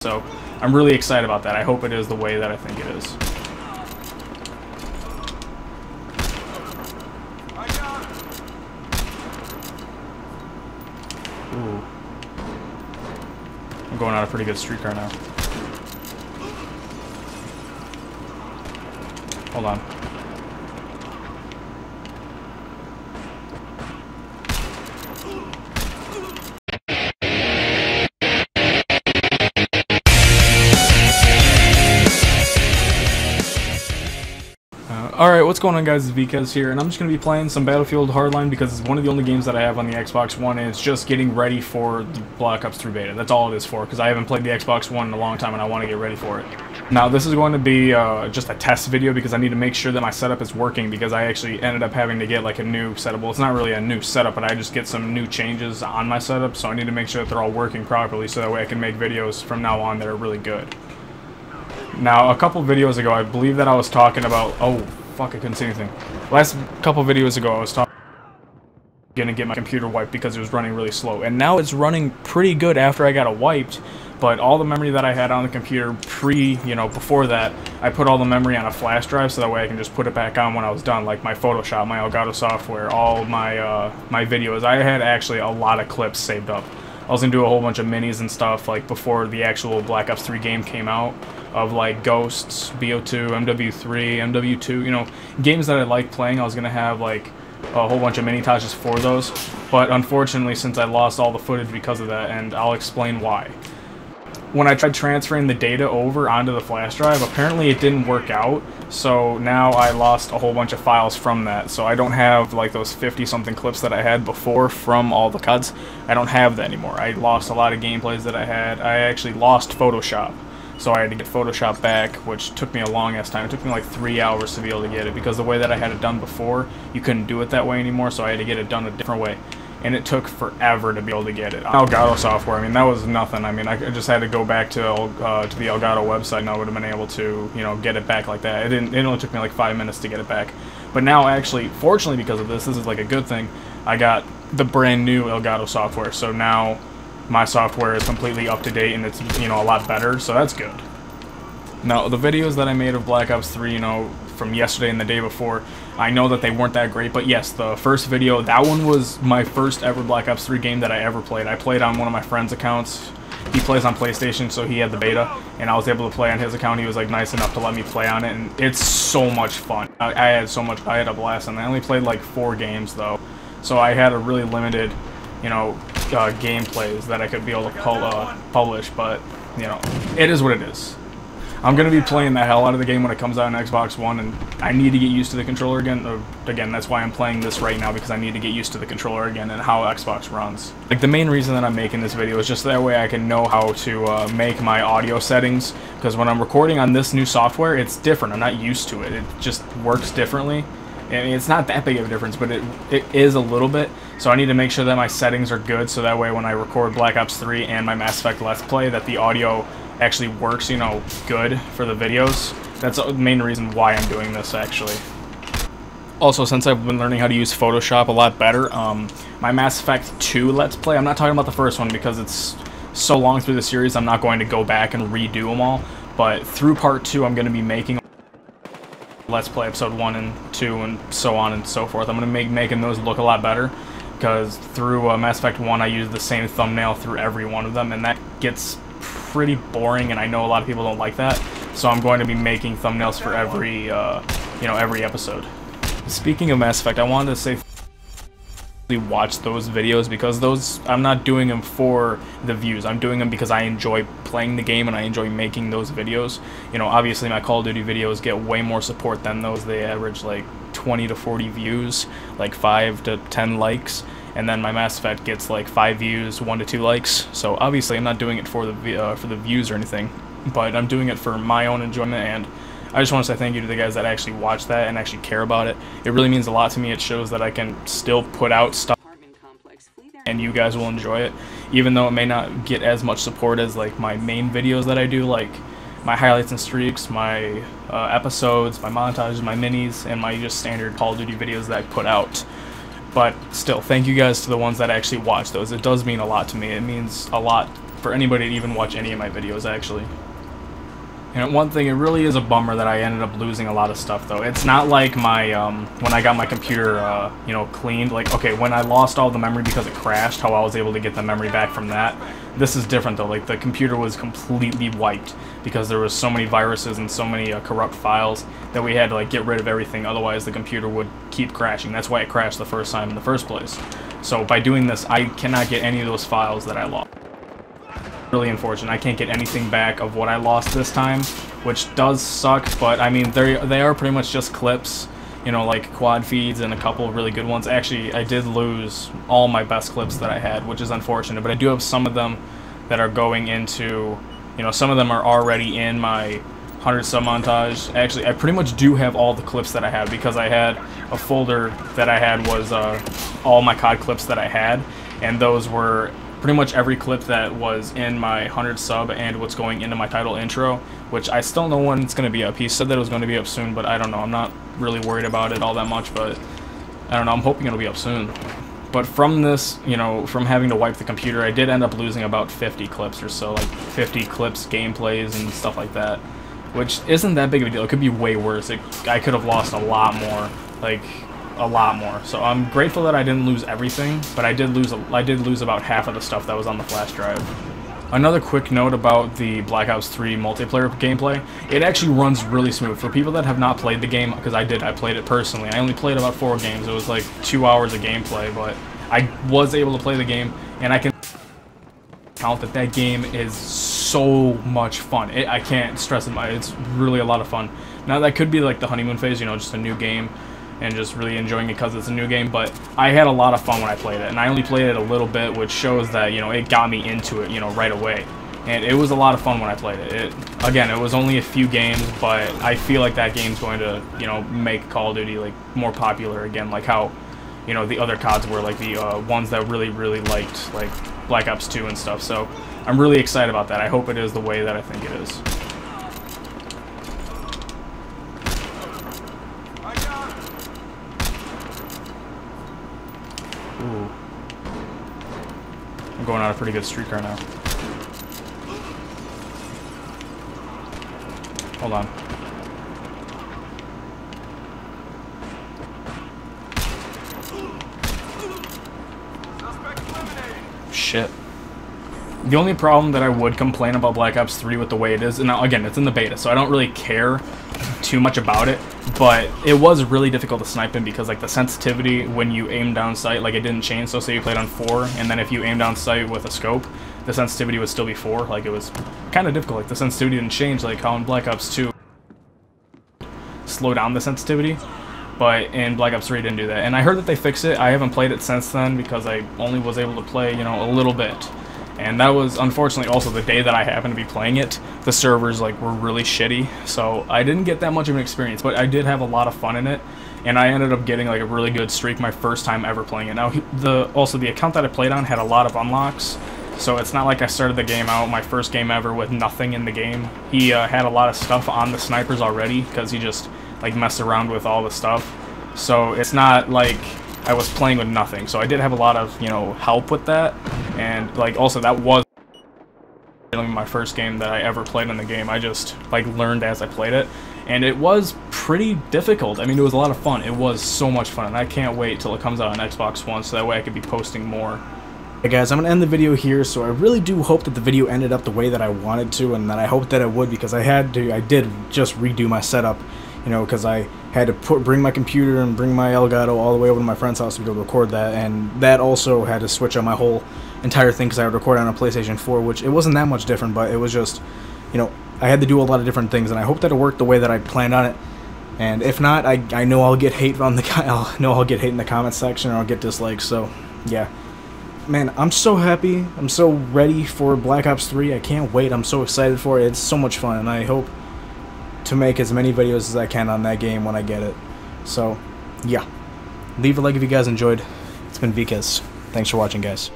So I'm really excited about that. I hope it is the way that I think it is. Ooh. I'm going on a pretty good streak right now. Hold on. Alright, what's going on guys, it's VKez here, and I'm just going to be playing some Battlefield Hardline because it's one of the only games that I have on the Xbox One, and it's just getting ready for the Black Ops 3 beta. That's all it is for, because I haven't played the Xbox One in a long time and I want to get ready for it. Now, this is going to be just a test video because I need to make sure that my setup is working, because I actually ended up having to get like a new setup. Well, it's not really a new setup, but I just get some new changes on my setup, so I need to make sure that they're all working properly so that way I can make videos from now on that are really good. Now, a couple videos ago, I believe that I was talking about... Oh, fuck, I couldn't see anything. Last couple videos ago, I was gonna get my computer wiped because it was running really slow. And now it's running pretty good after I got it wiped, but all the memory that I had on the computer before that, I put all the memory on a flash drive so that way I can just put it back on when I was done, like my Photoshop, my Elgato software, all my, my videos. I had actually a lot of clips saved up. I was gonna do a whole bunch of minis and stuff like before the actual Black Ops 3 game came out, of like Ghosts, BO2, MW3, MW2, games that I like playing. I was gonna have like a whole bunch of mini touches for those, but unfortunately, since I lost all the footage because of that, and I'll explain why. When I tried transferring the data over onto the flash drive, apparently it didn't work out, so now I lost a whole bunch of files from that. So I don't have like those 50-something clips that I had before from all the cuts. I don't have that anymore. I lost a lot of gameplays that I had. I actually lost Photoshop, so I had to get Photoshop back, which took me a long-ass time. It took me like 3 hours to be able to get it, because the way that I had it done before, you couldn't do it that way anymore, so I had to get it done a different way. And it took forever to be able to get it. Elgato software, I mean, that was nothing. I mean, I just had to go back to the Elgato website and I would have been able to, get it back like that. It only took me like 5 minutes to get it back. But now, actually, fortunately because of this is like a good thing, I got the brand new Elgato software. So now my software is completely up to date and it's, a lot better, so that's good. Now, the videos that I made of Black Ops 3, from yesterday and the day before, I know that they weren't that great, but yes, the first video, that one was my first ever Black Ops 3 game that I ever played. I played on one of my friend's accounts. He plays on PlayStation, so he had the beta, and I was able to play on his account. He was like nice enough to let me play on it, and it's so much fun. I had a blast, and I only played like 4 games though, so I had a really limited, gameplays that I could be able to publish, but, it is what it is. I'm going to be playing the hell out of the game when it comes out on Xbox One, and I need to get used to the controller again. Again, that's why I'm playing this right now, because I need to get used to the controller again and how Xbox runs. Like, the main reason that I'm making this video is just that way I can know how to make my audio settings, because when I'm recording on this new software, it's different. I'm not used to it. It just works differently. I mean, it's not that big of a difference, but it is a little bit. So I need to make sure that my settings are good, so that way when I record Black Ops 3 and my Mass Effect Let's Play, that the audio actually works, good for the videos. That's the main reason why I'm doing this, actually. Also, since I've been learning how to use Photoshop a lot better, my Mass Effect 2 Let's Play, I'm not talking about the first one because it's so long through the series, I'm not going to go back and redo them all, but through part 2, I'm going to be making Let's Play episode 1 and 2 and so on and so forth. I'm going to be making those look a lot better, because through Mass Effect 1, I use the same thumbnail through every one of them, and that gets pretty boring, and I know a lot of people don't like that, so I'm going to be making thumbnails for every, every episode. Speaking of Mass Effect, I wanted to say watch those videos, because those, I'm not doing them for the views. I'm doing them because I enjoy playing the game and I enjoy making those videos. Obviously my Call of Duty videos get way more support than those. They average like 20 to 40 views, like 5 to 10 likes. And then my Mass Effect gets like 5 views, 1 to 2 likes. So obviously I'm not doing it for the views or anything, but I'm doing it for my own enjoyment, and I just want to say thank you to the guys that actually watch that and actually care about it. It really means a lot to me. It shows that I can still put out stuff and you guys will enjoy it, even though it may not get as much support as like my main videos that I do, like my highlights and streaks, my episodes, my montages, my minis, and my just standard Call of Duty videos that I put out. But still, thank you guys to the ones that actually watch those. It does mean a lot to me. It means a lot for anybody to even watch any of my videos, actually. And one thing, it really is a bummer that I ended up losing a lot of stuff, though. It's not like my, when I got my computer, you know, cleaned. Like, okay, when I lost all the memory because it crashed, how I was able to get the memory back from that. This is different, though. Like, the computer was completely wiped because there was so many viruses and so many corrupt files that we had to, like, get rid of everything. Otherwise, the computer would keep crashing. That's why it crashed the first time in the first place. So by doing this, I cannot get any of those files that I lost. Really unfortunate. I can't get anything back of what I lost this time, which does suck, but I mean they are pretty much just clips, you know, like quad feeds and a couple of really good ones. Actually, I did lose all my best clips that I had, which is unfortunate, but I do have some of them that are going into, you know, some of them are already in my 100 sub montage. Actually, I pretty much do have all the clips that I have because I had a folder that I had was all my COD clips that I had, and those were pretty much every clip that was in my 100 sub and what's going into my title intro, which I still know when it's going to be up. He said that it was going to be up soon, but I don't know. I'm not really worried about it all that much, but I don't know. I'm hoping it'll be up soon. But from this, you know, from having to wipe the computer, I did end up losing about 50 clips or so, like 50 clips, gameplays, and stuff like that, which isn't that big of a deal. It could be way worse. I could have lost a lot more, like a lot more. So I'm grateful that I didn't lose everything, but I did lose about half of the stuff that was on the flash drive. Another quick note about the Black Ops 3 multiplayer gameplay, it actually runs really smooth. For people that have not played the game, because I played it personally. I only played about 4 games. It was like 2 hours of gameplay, but I was able to play the game, and I can count that game is so much fun. I can't stress it much. It's really a lot of fun. Now that could be like the honeymoon phase, you know, just a new game and just really enjoying it because it's a new game, but I had a lot of fun when I played it, and I only played it a little bit, which shows that, you know, it got me into it, you know, right away. And it was a lot of fun when I played it. Again, it was only a few games, but I feel like that game's going to, you know, make Call of Duty, like, more popular again, like how, you know, the other CODs were, like the ones that really liked, like Black Ops 2 and stuff. So I'm really excited about that. I hope it is the way that I think it is. Ooh. I'm going on a pretty good streak right now. Hold on. Shit. The only problem that I would complain about Black Ops 3 with the way it is, and now again, it's in the beta, so I don't really care too much about it, but it was really difficult to snipe him because, like, the sensitivity when you aim down sight, like, it didn't change. So say you played on 4, and then if you aim down sight with a scope, the sensitivity would still be 4. Like, it was kind of difficult. Like, the sensitivity didn't change, like how in Black Ops 2 slow down the sensitivity, but in Black Ops 3 it didn't do that. And I heard that they fixed it. I haven't played it since then because I only was able to play, you know, a little bit. And that was, unfortunately, also the day that I happened to be playing it, the servers, like, were really shitty, so I didn't get that much of an experience, but I did have a lot of fun in it, and I ended up getting, like, a really good streak my first time ever playing it. Now, also, the account that I played on had a lot of unlocks, so it's not like I started the game out, my first game ever, with nothing in the game. He had a lot of stuff on the snipers already, because he just, like, messed around with all the stuff, so it's not like I was playing with nothing. So I did have a lot of, you know, help with that, and, like, also that was my first game that I ever played in the game. I just, like, learned as I played it, and it was pretty difficult. I mean, it was a lot of fun. It was so much fun, and I can't wait till it comes out on Xbox One, so that way I could be posting more. Hey guys, I'm going to end the video here, so I really do hope that the video ended up the way that I wanted to, and that I hoped that it would, because I did just redo my setup, you know, because I had to bring my computer and bring my Elgato all the way over to my friend's house to be able to record that, and that also had to switch on my whole entire thing because I would record on a PlayStation 4, which it wasn't that much different, but it was just, you know, I had to do a lot of different things, and I hope that it worked the way that I planned on it. And if not, I know I'll get hate on I'll get hate in the comments section, or I'll get dislikes. So yeah, man, I'm so happy. I'm so ready for Black Ops 3. I can't wait. I'm so excited for it. It's so much fun, and I hope to make as many videos as I can on that game when I get it. So yeah, leave a like if you guys enjoyed. It's been Vikas. Thanks for watching, guys.